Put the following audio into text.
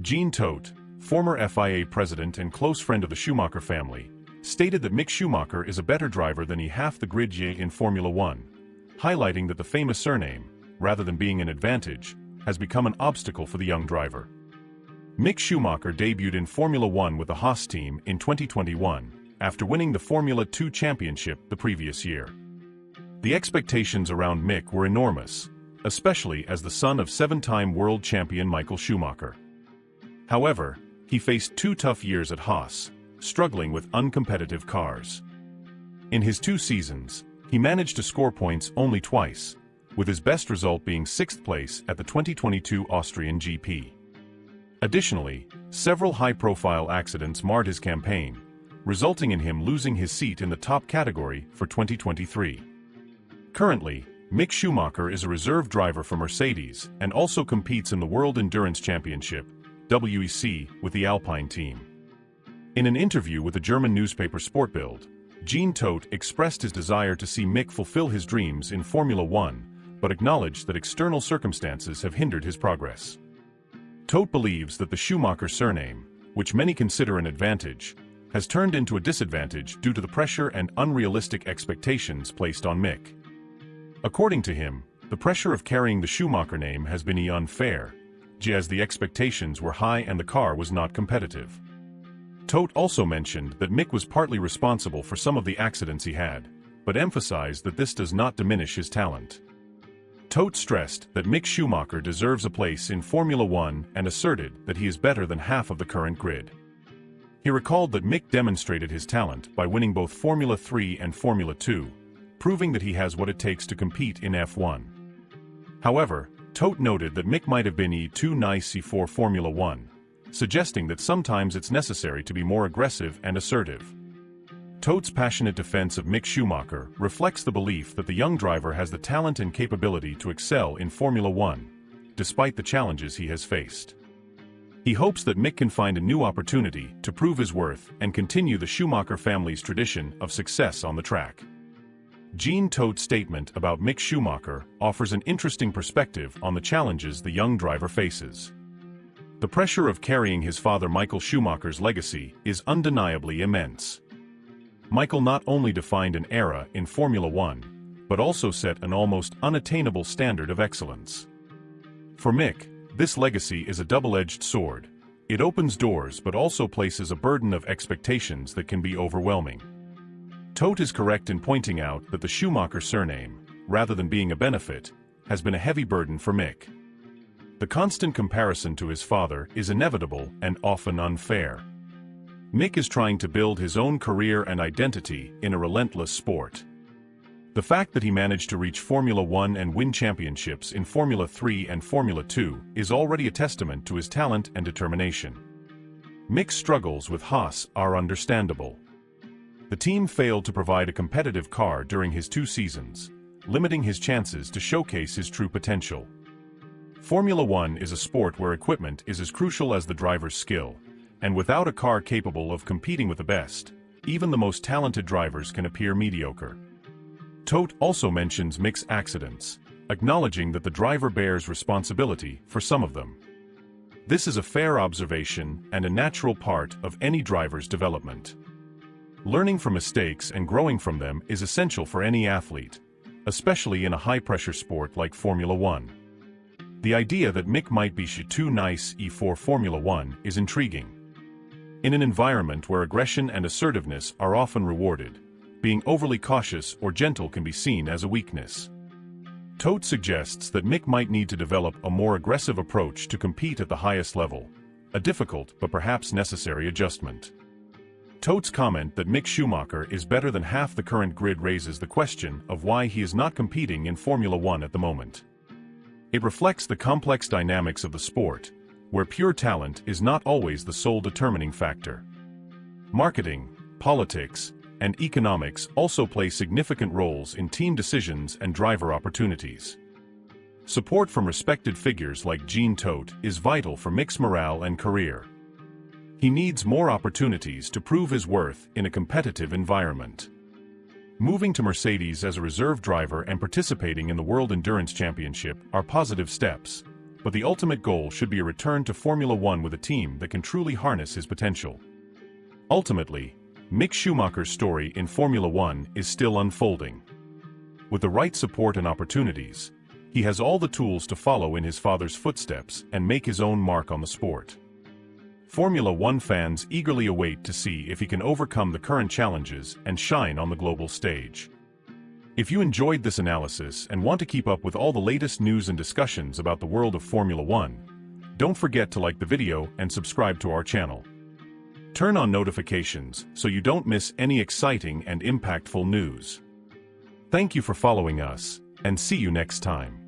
Jean Todt, former FIA president and close friend of the Schumacher family, stated that Mick Schumacher is a better driver than he half the grid in Formula One, highlighting that the famous surname, rather than being an advantage, has become an obstacle for the young driver. Mick Schumacher debuted in Formula One with the Haas team in 2021, after winning the Formula 2 championship the previous year. The expectations around Mick were enormous, especially as the son of seven-time world champion Michael Schumacher. However, he faced 2 tough years at Haas, struggling with uncompetitive cars. In his 2 seasons, he managed to score points only twice, with his best result being 6th place at the 2022 Austrian GP. Additionally, several high-profile accidents marred his campaign, resulting in him losing his seat in the top category for 2023. Currently, Mick Schumacher is a reserve driver for Mercedes and also competes in the World Endurance Championship, WEC, with the Alpine team. In an interview with the German newspaper Sportbild, Jean Todt expressed his desire to see Mick fulfill his dreams in Formula One, but acknowledged that external circumstances have hindered his progress. Todt believes that the Schumacher surname, which many consider an advantage, has turned into a disadvantage due to the pressure and unrealistic expectations placed on Mick. According to him, the pressure of carrying the Schumacher name has been unfair, as the expectations were high and the car was not competitive. Todt also mentioned that Mick was partly responsible for some of the accidents he had, but emphasized that this does not diminish his talent. Todt stressed that Mick Schumacher deserves a place in Formula One and asserted that he is better than half of the current grid. He recalled that Mick demonstrated his talent by winning both Formula 3 and Formula 2, proving that he has what it takes to compete in F1. However, Todt noted that Mick might have been too nice for Formula One, suggesting that sometimes it's necessary to be more aggressive and assertive. Todt's passionate defense of Mick Schumacher reflects the belief that the young driver has the talent and capability to excel in Formula One, despite the challenges he has faced. He hopes that Mick can find a new opportunity to prove his worth and continue the Schumacher family's tradition of success on the track. Jean Todt's statement about Mick Schumacher offers an interesting perspective on the challenges the young driver faces. The pressure of carrying his father Michael Schumacher's legacy is undeniably immense. Michael not only defined an era in Formula One, but also set an almost unattainable standard of excellence. For Mick, this legacy is a double-edged sword. It opens doors but also places a burden of expectations that can be overwhelming. Todt is correct in pointing out that the Schumacher surname, rather than being a benefit, has been a heavy burden for Mick. The constant comparison to his father is inevitable and often unfair. Mick is trying to build his own career and identity in a relentless sport. The fact that he managed to reach Formula One and win championships in Formula 3 and Formula 2 is already a testament to his talent and determination. Mick's struggles with Haas are understandable. The team failed to provide a competitive car during his 2 seasons, limiting his chances to showcase his true potential. Formula One is a sport where equipment is as crucial as the driver's skill, and without a car capable of competing with the best, even the most talented drivers can appear mediocre. Todt also mentions Mick's accidents, acknowledging that the driver bears responsibility for some of them. This is a fair observation and a natural part of any driver's development. Learning from mistakes and growing from them is essential for any athlete, especially in a high-pressure sport like Formula One. The idea that Mick might be too nice for Formula One is intriguing. In an environment where aggression and assertiveness are often rewarded, being overly cautious or gentle can be seen as a weakness. Todt suggests that Mick might need to develop a more aggressive approach to compete at the highest level, a difficult but perhaps necessary adjustment. Todt's comment that Mick Schumacher is better than half the current grid raises the question of why he is not competing in Formula One at the moment. It reflects the complex dynamics of the sport, where pure talent is not always the sole determining factor. Marketing, politics, and economics also play significant roles in team decisions and driver opportunities. Support from respected figures like Jean Todt is vital for Mick's morale and career. He needs more opportunities to prove his worth in a competitive environment. Moving to Mercedes as a reserve driver and participating in the World Endurance Championship are positive steps, but the ultimate goal should be a return to Formula One with a team that can truly harness his potential. Ultimately, Mick Schumacher's story in Formula One is still unfolding. With the right support and opportunities, he has all the tools to follow in his father's footsteps and make his own mark on the sport. Formula One fans eagerly await to see if he can overcome the current challenges and shine on the global stage. If you enjoyed this analysis and want to keep up with all the latest news and discussions about the world of Formula One, don't forget to like the video and subscribe to our channel. Turn on notifications so you don't miss any exciting and impactful news. Thank you for following us, and see you next time.